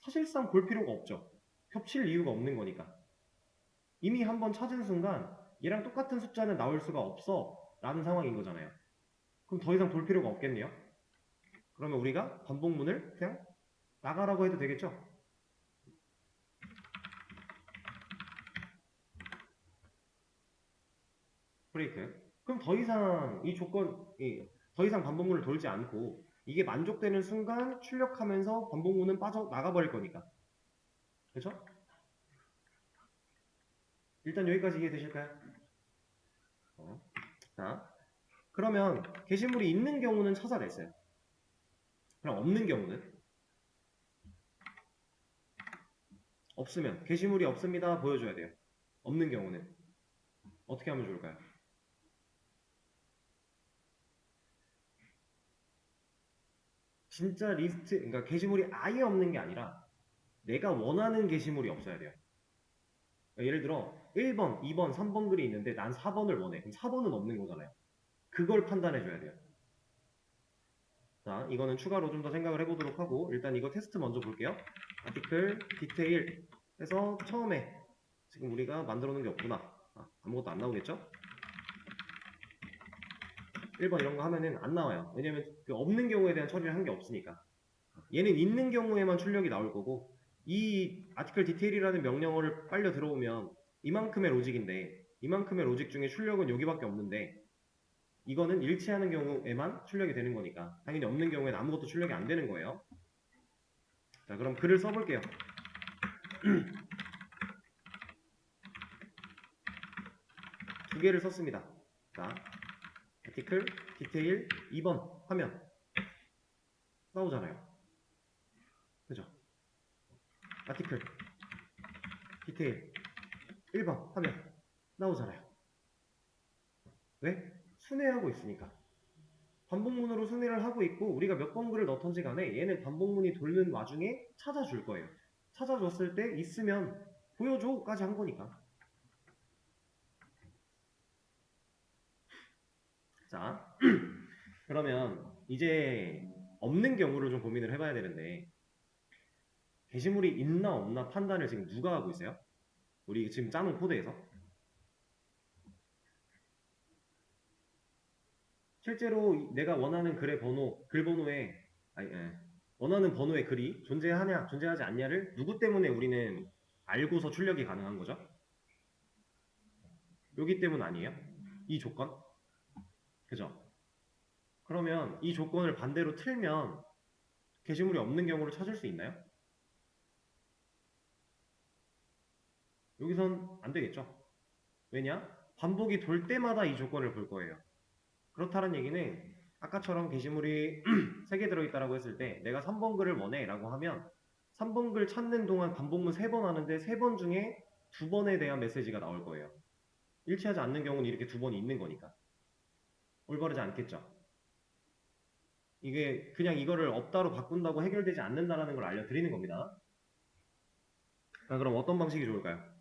사실상 볼 필요가 없죠. 겹칠 이유가 없는 거니까. 이미 한번 찾은 순간 얘랑 똑같은 숫자는 나올 수가 없어 라는 상황인 거잖아요. 그럼 더 이상 볼 필요가 없겠네요. 그러면 우리가 반복문을 그냥 나가라고 해도 되겠죠? 브레이크. 그럼 더 이상 이 조건이 더 이상 반복문을 돌지 않고 이게 만족되는 순간 출력하면서 반복문은 빠져나가 버릴 거니까. 그렇죠? 일단 여기까지 이해되실까요? 자, 그러면 게시물이 있는 경우는 찾아냈어요. 그럼 없는 경우는? 없으면 게시물이 없습니다 보여줘야 돼요. 없는 경우는 어떻게 하면 좋을까요? 진짜 리스트, 그러니까 게시물이 아예 없는 게 아니라 내가 원하는 게시물이 없어야 돼요. 그러니까 예를 들어 1번, 2번, 3번 글이 있는데 난 4번을 원해. 그럼 4번은 없는 거잖아요. 그걸 판단해 줘야 돼요. 자, 이거는 추가로 좀 더 생각을 해보도록 하고 일단 이거 테스트 먼저 볼게요. 아티클, 디테일 해서 처음에 지금 우리가 만들어 놓은 게 없구나. 아무것도 안 나오겠죠? 1번 이런 거 하면은 안 나와요. 왜냐면 그 없는 경우에 대한 처리를 한 게 없으니까. 얘는 있는 경우에만 출력이 나올 거고 이 아티클 디테일이라는 명령어를 빨려 들어오면 이만큼의 로직인데 이만큼의 로직 중에 출력은 여기밖에 없는데 이거는 일치하는 경우에만 출력이 되는 거니까 당연히 없는 경우에는 아무것도 출력이 안 되는 거예요. 자, 그럼 글을 써볼게요. 두 개를 썼습니다. 자, 아티클, 디테일 2번 하면 나오잖아요. 그죠? 아티클 디테일 1번 하면 나오잖아요. 왜? 순회하고 있으니까. 반복문으로 순회를 하고 있고 우리가 몇 번 글을 넣던지 간에 얘는 반복문이 돌는 와중에 찾아줄 거예요. 찾아줬을 때 있으면 보여줘까지 한 거니까. 자, 그러면 이제 없는 경우를 좀 고민을 해봐야 되는데 게시물이 있나 없나 판단을 지금 누가 하고 있어요? 우리 지금 짜놓은 코드에서. 실제로 내가 원하는 글의 번호, 글 번호에 원하는 번호의 글이 존재하냐, 존재하지 않냐를 누구 때문에 우리는 알고서 출력이 가능한 거죠? 여기 때문 아니에요? 이 조건? 그죠? 그러면 이 조건을 반대로 틀면 게시물이 없는 경우를 찾을 수 있나요? 여기선 안 되겠죠? 왜냐? 반복이 돌 때마다 이 조건을 볼 거예요. 그렇다는 얘기는 아까처럼 게시물이 3개 들어있다고 했을 때 내가 3번 글을 원해 라고 하면 3번 글 찾는 동안 반복문 3번 하는데 3번 중에 2번에 대한 메시지가 나올 거예요. 일치하지 않는 경우는 이렇게 2번이 있는 거니까. 올바르지 않겠죠? 이게 그냥 이거를 없다로 바꾼다고 해결되지 않는다는 걸 알려드리는 겁니다. 자, 그럼 어떤 방식이 좋을까요?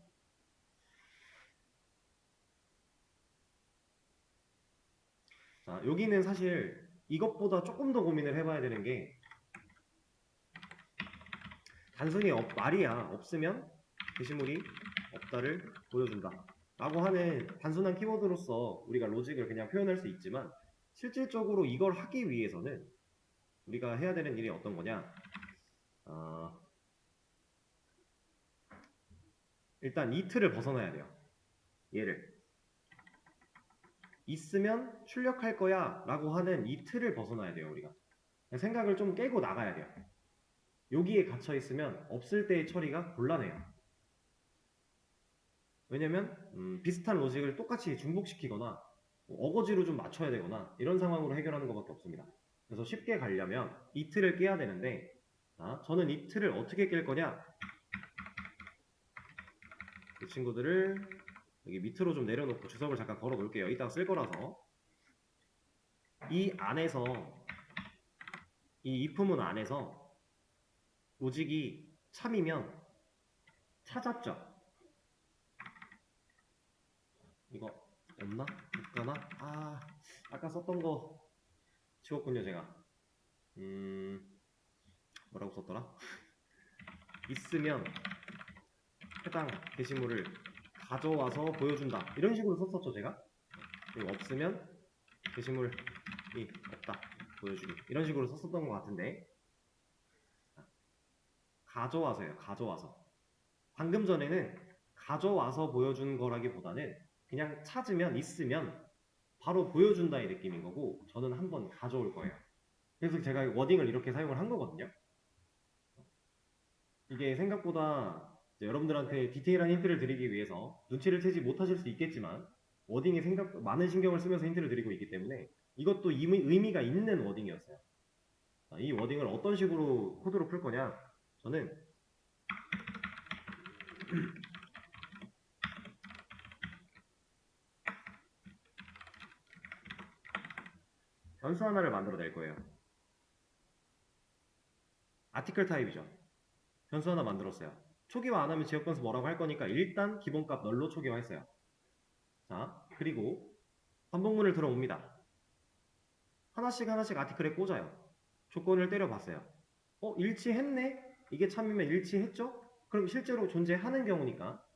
자, 여기는 사실 이것보다 조금 더 고민을 해봐야 되는 게 단순히 말이야 없으면 게시물이 없다를 보여준다 라고 하는 단순한 키워드로서 우리가 로직을 그냥 표현할 수 있지만 실질적으로 이걸 하기 위해서는 우리가 해야 되는 일이 어떤 거냐, 일단 이 틀을 벗어나야 돼요. 얘를 있으면 출력할 거야 라고 하는 이 틀을 벗어나야 돼요. 우리가 생각을 좀 깨고 나가야 돼요. 여기에 갇혀 있으면 없을 때의 처리가 곤란해요. 왜냐면 비슷한 로직을 똑같이 중복시키거나 어거지로 좀 맞춰야 되거나 이런 상황으로 해결하는 것밖에 없습니다. 그래서 쉽게 가려면 이 틀을 깨야 되는데, 자, 저는 이 틀을 어떻게 깰 거냐, 이 친구들을 여기 밑으로 좀 내려놓고 주석을 잠깐 걸어 놓을게요. 이따가 쓸 거라서. 이 안에서 이 if문 안에서 로직이 참이면 찾았죠. 이거 없나? 못 가나? 아까 썼던 거 지웠군요. 제가 뭐라고 썼더라? 있으면 해당 게시물을 가져와서 보여준다 이런 식으로 썼었죠. 제가. 그리고 없으면 게시물이 없다 보여주기 이런 식으로 썼었던 것 같은데, 가져와서요. 가져와서. 방금 전에는 가져와서 보여준 거라기보다는 그냥 찾으면 있으면 바로 보여준다의 느낌인 거고, 저는 한번 가져올 거예요. 그래서 제가 워딩을 이렇게 사용을 한 거거든요. 이게 생각보다 여러분들한테 디테일한 힌트를 드리기 위해서 눈치를 채지 못하실 수 있겠지만 워딩에 많은 신경을 쓰면서 힌트를 드리고 있기 때문에 이것도 의미가 있는 워딩이었어요. 이 워딩을 어떤 식으로 코드로 풀 거냐, 저는 변수 하나를 만들어 낼 거예요. 아티클 타입이죠. 변수 하나 만들었어요. 초기화 안 하면 지역 변수 뭐라고 할 거니까 일단 기본값 널로 초기화했어요. 자, 그리고 반복문을 들어옵니다. 하나씩 하나씩 아티클에 꽂아요. 조건을 때려봤어요. 일치했네? 이게 참이면 일치했죠? 그럼 실제로 존재하는 경우니까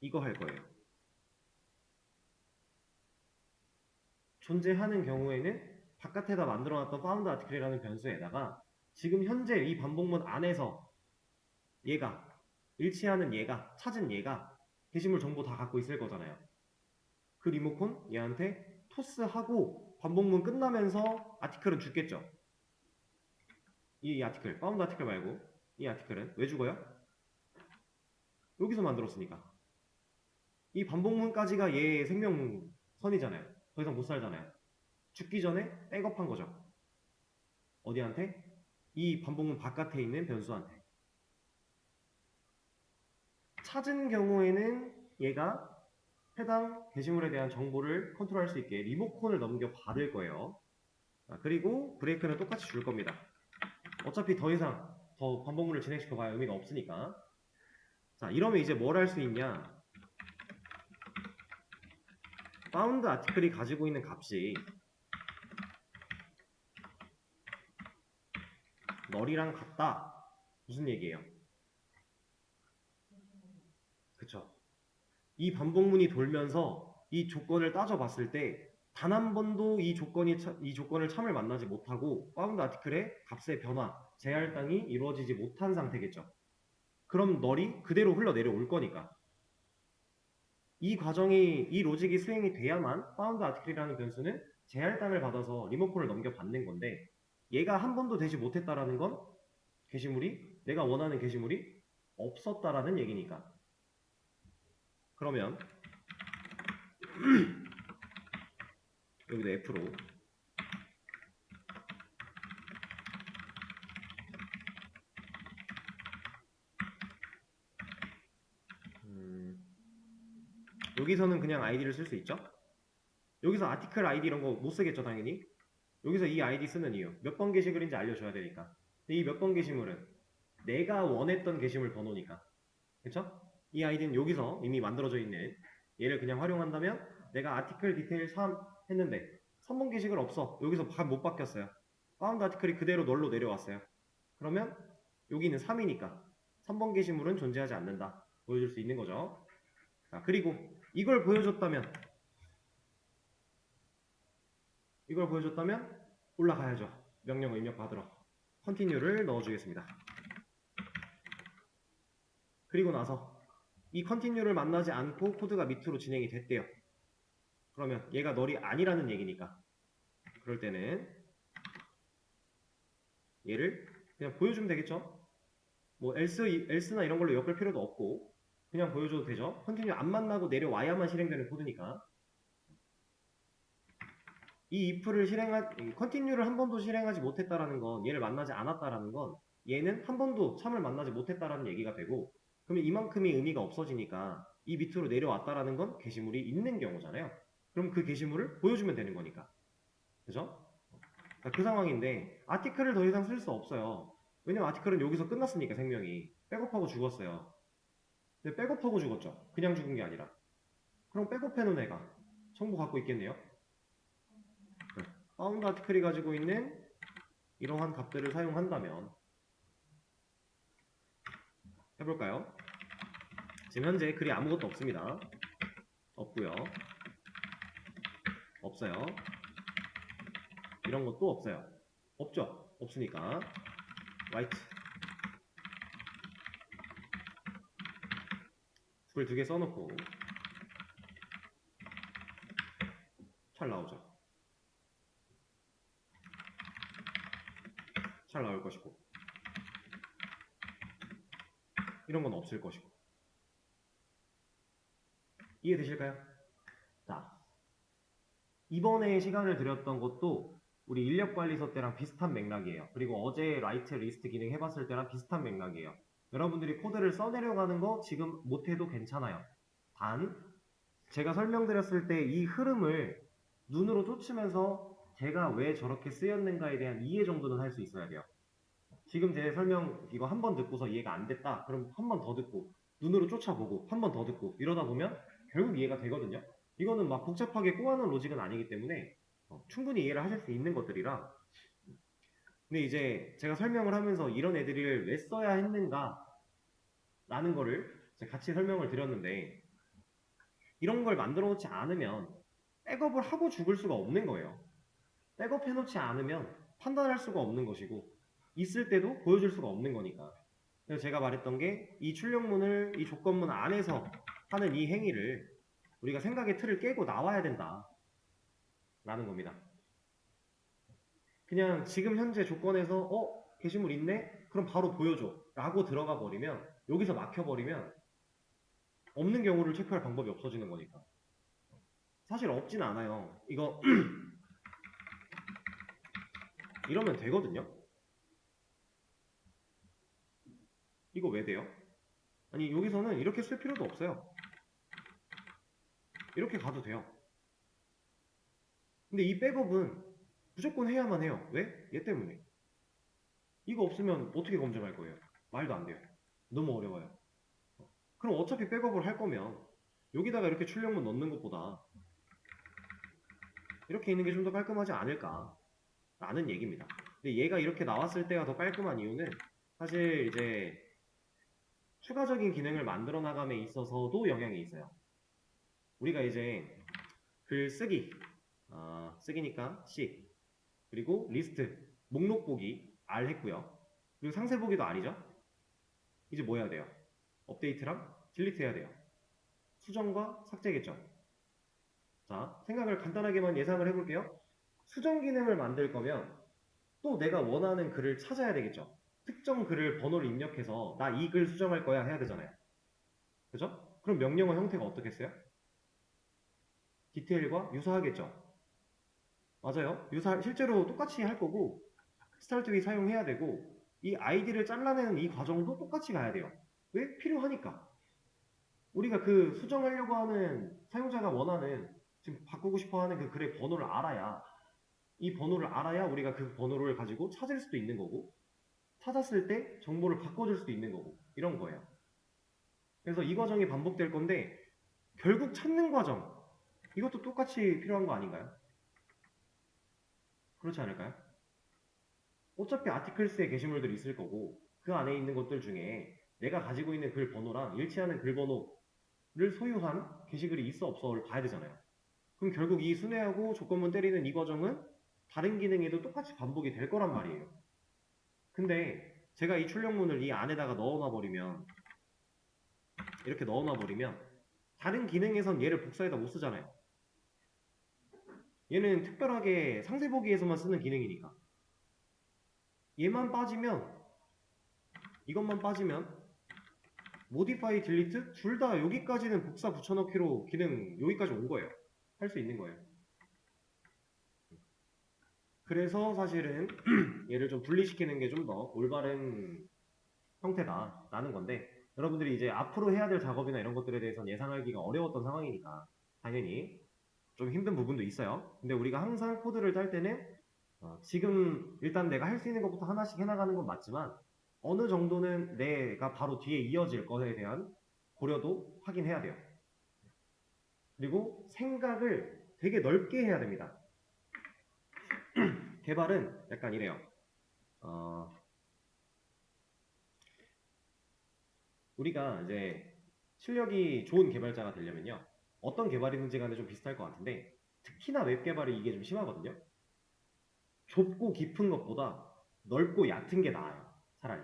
이거 할 거예요. 존재하는 경우에는 바깥에다 만들어놨던 found article이라는 변수에다가 지금 현재 이 반복문 안에서 얘가 일치하는 얘가 찾은 얘가 게시물 정보 다 갖고 있을 거잖아요. 그 리모컨 얘한테 토스하고 반복문 끝나면서 아티클은 죽겠죠. 이 아티클, found 아티클 말고 이 아티클은 왜 죽어요? 여기서 만들었으니까. 이 반복문까지가 얘의 생명선이잖아요. 더 이상 못 살잖아요. 죽기 전에 백업한 거죠. 어디한테? 이 반복문 바깥에 있는 변수한테. 찾은 경우에는 얘가 해당 게시물에 대한 정보를 컨트롤할 수 있게 리모컨을 넘겨 받을 거예요. 그리고 브레이크는 똑같이 줄 겁니다. 어차피 더 이상 더 반복문을 진행시켜 봐야 의미가 없으니까. 자, 이러면 이제 뭘 할 수 있냐? 파운드 아티클이 가지고 있는 값이 널이랑 같다. 무슨 얘기예요? 그쵸? 이 반복문이 돌면서 이 조건을 따져봤을 때 단 한 번도 이 조건을 참을 만나지 못하고 파운드 아티클의 값의 변화, 재할당이 이루어지지 못한 상태겠죠. 그럼 널이 그대로 흘러내려올 거니까. 이 로직이 수행이 돼야만 파운드 아티클이라는 변수는 재할당을 받아서 리모컨을 넘겨받는 건데 얘가 한 번도 되지 못했다라는 건 내가 원하는 게시물이 없었다라는 얘기니까. 그러면 여기도 F로 여기서는 그냥 아이디를 쓸 수 있죠. 여기서 아티클 아이디 이런 거 못 쓰겠죠 당연히. 여기서 이 아이디 쓰는 이유 몇 번 게시글인지 알려줘야 되니까. 근데 이 몇 번 게시물은 내가 원했던 게시물 번호니까. 그쵸? 이 아이디는 여기서 이미 만들어져 있는 얘를 그냥 활용한다면 내가 아티클 디테일 3 했는데 3번 게시글 없어. 여기서 못 바뀌었어요. 파운드 아티클이 그대로 널로 내려왔어요. 그러면 여기는 3이니까 3번 게시물은 존재하지 않는다. 보여줄 수 있는 거죠. 자, 그리고 이걸 보여줬다면 올라가야죠. 명령어 입력받으러 컨티뉴를 넣어주겠습니다. 그리고 나서 이 컨티뉴를 만나지 않고 코드가 밑으로 진행이 됐대요. 그러면 얘가 널이 아니라는 얘기니까 그럴 때는 얘를 그냥 보여주면 되겠죠. 뭐 else나 이런 걸로 엮을 필요도 없고 그냥 보여줘도 되죠. 컨티뉴 안 만나고 내려와야만 실행되는 코드니까 이 컨티뉴를 한 번도 실행하지 못했다라는 건 얘를 만나지 않았다라는 건 얘는 한 번도 참을 만나지 못했다라는 얘기가 되고 그러면 이만큼이 의미가 없어지니까 이 밑으로 내려왔다라는 건 게시물이 있는 경우잖아요. 그럼 그 게시물을 보여주면 되는 거니까. 그죠? 그 상황인데 아티클을 더 이상 쓸 수 없어요. 왜냐면 아티클은 여기서 끝났으니까 생명이 백업하고 죽었어요. 근데 백업하고 죽었죠. 그냥 죽은 게 아니라. 그럼 백업해놓은 애가 정보 갖고 있겠네요. 파운드 아티클이 가지고 있는 이러한 값들을 사용한다면 해볼까요? 지금 현재 글이 아무것도 없습니다. 없고요. 없어요. 이런 것도 없어요. 없죠? 없으니까 write 글 2개 써놓고 잘 나오죠. 잘 나올 것이고 이런 건 없을 것이고 이해되실까요? 자, 이번에 시간을 들였던 것도 우리 인력관리서 때랑 비슷한 맥락이에요. 그리고 어제 라이트 리스트 기능 해봤을 때랑 비슷한 맥락이에요. 여러분들이 코드를 써내려가는 거 지금 못해도 괜찮아요. 단 제가 설명드렸을 때 이 흐름을 눈으로 쫓으면서 제가 왜 저렇게 쓰였는가에 대한 이해 정도는 할 수 있어야 돼요. 지금 제 설명 이거 한 번 듣고서 이해가 안 됐다. 그럼 한 번 더 듣고 눈으로 쫓아보고 한 번 더 듣고 이러다 보면 결국 이해가 되거든요. 이거는 막 복잡하게 꼬아놓은 로직은 아니기 때문에 충분히 이해를 하실 수 있는 것들이라. 근데 이제 제가 설명을 하면서 이런 애들을 왜 써야 했는가 라는 거를 같이 설명을 드렸는데 이런 걸 만들어 놓지 않으면 백업을 하고 죽을 수가 없는 거예요. 백업 해놓지 않으면 판단할 수가 없는 것이고 있을 때도 보여줄 수가 없는 거니까. 그래서 제가 말했던 게 이 출력문을 이 조건문 안에서 하는 이 행위를 우리가 생각의 틀을 깨고 나와야 된다 라는 겁니다. 그냥 지금 현재 조건에서 게시물 있네? 그럼 바로 보여줘 라고 들어가 버리면 여기서 막혀버리면 없는 경우를 체크할 방법이 없어지는 거니까. 사실 없진 않아요. 이거 이러면 되거든요. 이거 왜 돼요? 아니 여기서는 이렇게 쓸 필요도 없어요. 이렇게 가도 돼요. 근데 이 백업은 무조건 해야만 해요. 왜? 얘 때문에. 이거 없으면 어떻게 검증할 거예요? 말도 안 돼요. 너무 어려워요. 그럼 어차피 백업을 할 거면 여기다가 이렇게 출력문 넣는 것보다 이렇게 있는 게 좀 더 깔끔하지 않을까 라는 얘기입니다. 근데 얘가 이렇게 나왔을 때가 더 깔끔한 이유는 사실 이제 추가적인 기능을 만들어 나감에 있어서도 영향이 있어요. 우리가 이제 글 쓰기, 쓰기니까 C, 그리고 리스트, 목록 보기 R 했고요. 그리고 상세 보기도 R이죠. 이제 뭐 해야 돼요? 업데이트랑 딜리트 해야 돼요. 수정과 삭제겠죠. 자, 생각을 간단하게만 예상을 해볼게요. 수정 기능을 만들 거면 또 내가 원하는 글을 찾아야 되겠죠. 특정 글을 번호를 입력해서 나 이 글 수정할 거야 해야 되잖아요. 그죠? 그럼 명령어 형태가 어떻겠어요? 디테일과 유사하겠죠. 맞아요. 실제로 똑같이 할 거고 스타트 위 사용해야 되고 이 아이디를 잘라내는 이 과정도 똑같이 가야 돼요. 왜? 필요하니까. 우리가 그 수정하려고 하는 사용자가 원하는 지금 바꾸고 싶어 하는 그 글의 번호를 알아야 이 번호를 알아야 우리가 그 번호를 가지고 찾을 수도 있는 거고 찾았을 때 정보를 바꿔줄 수도 있는 거고 이런 거예요. 그래서 이 과정이 반복될 건데 결국 찾는 과정 이것도 똑같이 필요한 거 아닌가요? 그렇지 않을까요? 어차피 아티클스에 게시물들이 있을 거고 그 안에 있는 것들 중에 내가 가지고 있는 글 번호랑 일치하는 글 번호를 소유한 게시글이 있어 없어를 봐야 되잖아요. 그럼 결국 이 순회하고 조건문 때리는 이 과정은 다른 기능에도 똑같이 반복이 될 거란 말이에요. 근데 제가 이 출력문을 이 안에다가 넣어놔 버리면 이렇게 넣어놔 버리면 다른 기능에선 얘를 복사해다 못 쓰잖아요. 얘는 특별하게 상세 보기에서만 쓰는 기능이니까 얘만 빠지면 이것만 빠지면 modify, delete 둘 다 여기까지는 복사 붙여넣기로 기능 여기까지 온 거예요. 할 수 있는 거예요. 그래서 사실은 얘를 좀 분리시키는 게 좀 더 올바른 형태다라는 건데 여러분들이 이제 앞으로 해야 될 작업이나 이런 것들에 대해서는 예상하기가 어려웠던 상황이니까 당연히 좀 힘든 부분도 있어요. 근데 우리가 항상 코드를 짤 때는 지금 일단 내가 할 수 있는 것부터 하나씩 해나가는 건 맞지만 어느 정도는 내가 바로 뒤에 이어질 것에 대한 고려도 확인해야 돼요. 그리고 생각을 되게 넓게 해야 됩니다. 개발은 약간 이래요. 우리가 이제 실력이 좋은 개발자가 되려면요. 어떤 개발이든지 간에 좀 비슷할 것 같은데 특히나 웹 개발이 이게 좀 심하거든요. 좁고 깊은 것보다 넓고 얕은 게 나아요. 차라리.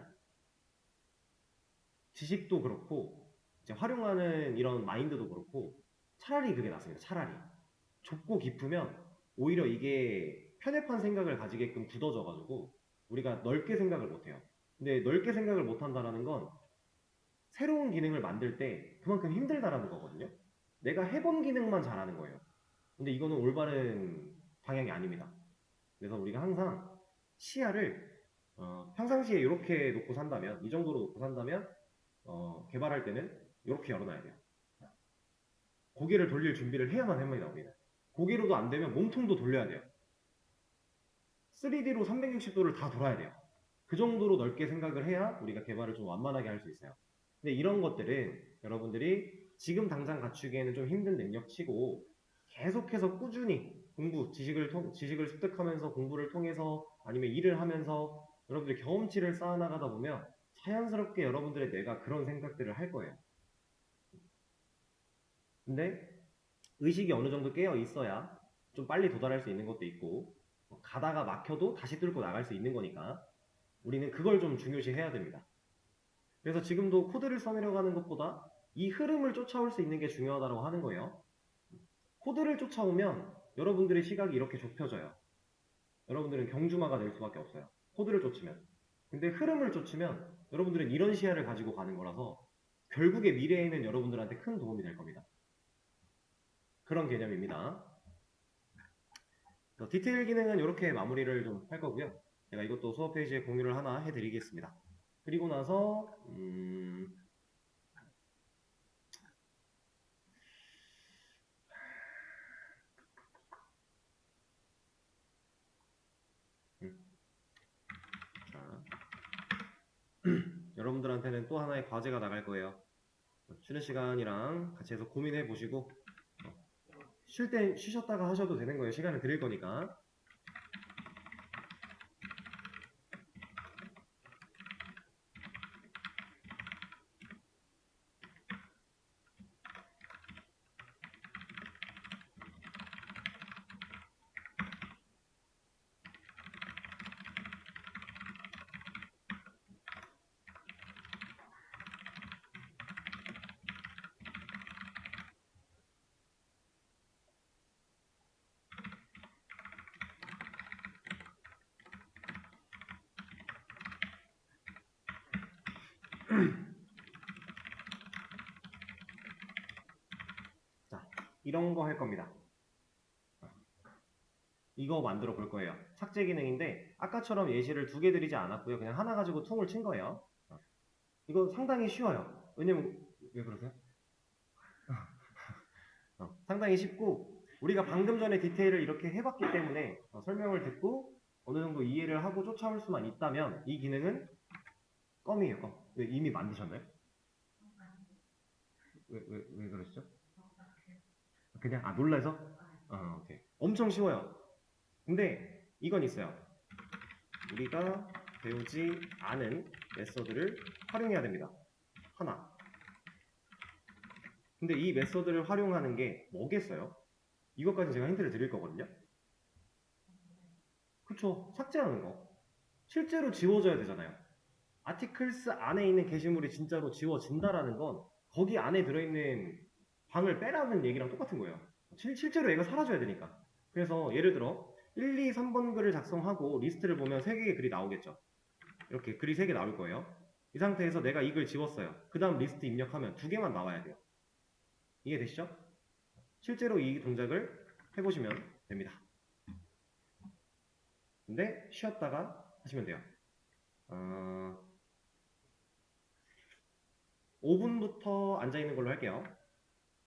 지식도 그렇고 이제 활용하는 이런 마인드도 그렇고 차라리 그게 낫습니다. 차라리. 좁고 깊으면 오히려 이게 편협한 생각을 가지게끔 굳어져가지고 우리가 넓게 생각을 못해요. 근데 넓게 생각을 못한다는 건 새로운 기능을 만들 때 그만큼 힘들다라는 거거든요. 내가 해본 기능만 잘하는 거예요. 근데 이거는 올바른 방향이 아닙니다. 그래서 우리가 항상 시야를 평상시에 이렇게 놓고 산다면 이 정도로 놓고 산다면 개발할 때는 이렇게 열어놔야 돼요. 고개를 돌릴 준비를 해야만 합니다. 우리는 고개로도 안 되면 몸통도 돌려야 돼요. 3D로 360도를 다 돌아야 돼요. 그 정도로 넓게 생각을 해야 우리가 개발을 좀 완만하게 할 수 있어요. 근데 이런 것들은 여러분들이 지금 당장 갖추기에는 좀 힘든 능력치고 계속해서 꾸준히 공부, 지식을 습득하면서 공부를 통해서 아니면 일을 하면서 여러분들이 경험치를 쌓아나가다 보면 자연스럽게 여러분들의 뇌가 그런 생각들을 할 거예요. 근데 의식이 어느 정도 깨어 있어야 좀 빨리 도달할 수 있는 것도 있고 가다가 막혀도 다시 뚫고 나갈 수 있는 거니까 우리는 그걸 좀 중요시 해야 됩니다. 그래서 지금도 코드를 써내려가는 것보다 이 흐름을 쫓아올 수 있는 게 중요하다고 하는 거예요. 코드를 쫓아오면 여러분들의 시각이 이렇게 좁혀져요. 여러분들은 경주마가 될 수밖에 없어요. 코드를 쫓으면. 근데 흐름을 쫓으면 여러분들은 이런 시야를 가지고 가는 거라서 결국에 미래에는 여러분들한테 큰 도움이 될 겁니다. 그런 개념입니다. 디테일 기능은 이렇게 마무리를 좀 할 거고요. 제가 이것도 수업 페이지에 공유를 하나 해드리겠습니다. 그리고 나서 자, 여러분들한테는 또 하나의 과제가 나갈 거예요. 쉬는 시간이랑 같이 해서 고민해 보시고 쉴 때 쉬셨다가 하셔도 되는 거예요. 시간을 드릴 거니까. 자, 이런 거 할 겁니다. 이거 만들어 볼 거예요. 삭제 기능인데 아까처럼 예시를 2개 드리지 않았고요. 그냥 하나 가지고 퉁을 친 거예요. 이거 상당히 쉬워요. 왜냐면 왜 그러세요? 상당히 쉽고 우리가 방금 전에 디테일을 이렇게 해봤기 때문에 설명을 듣고 어느 정도 이해를 하고 쫓아올 수만 있다면 이 기능은 껌이에요. 껌. 왜 이미 만드셨나요? 왜 그러시죠? 그냥 놀라서? 오케이. 엄청 쉬워요. 근데 이건 있어요. 우리가 배우지 않은 메서드를 활용해야 됩니다. 하나. 근데 이 메서드를 활용하는 게 뭐겠어요? 이것까지 제가 힌트를 드릴 거거든요. 그쵸? 삭제하는 거. 실제로 지워져야 되잖아요. 아티클스 안에 있는 게시물이 진짜로 지워진다라는 건 거기 안에 들어있는 방을 빼라는 얘기랑 똑같은 거예요. 실제로 얘가 사라져야 되니까. 그래서 예를 들어 1, 2, 3번 글을 작성하고 리스트를 보면 3개의 글이 나오겠죠. 이렇게 글이 3개 나올 거예요. 이 상태에서 내가 이 글 지웠어요. 그 다음 리스트 입력하면 2개만 나와야 돼요. 이해되시죠? 실제로 이 동작을 해보시면 됩니다. 근데 쉬었다가 하시면 돼요. 5분부터 앉아있는 걸로 할게요.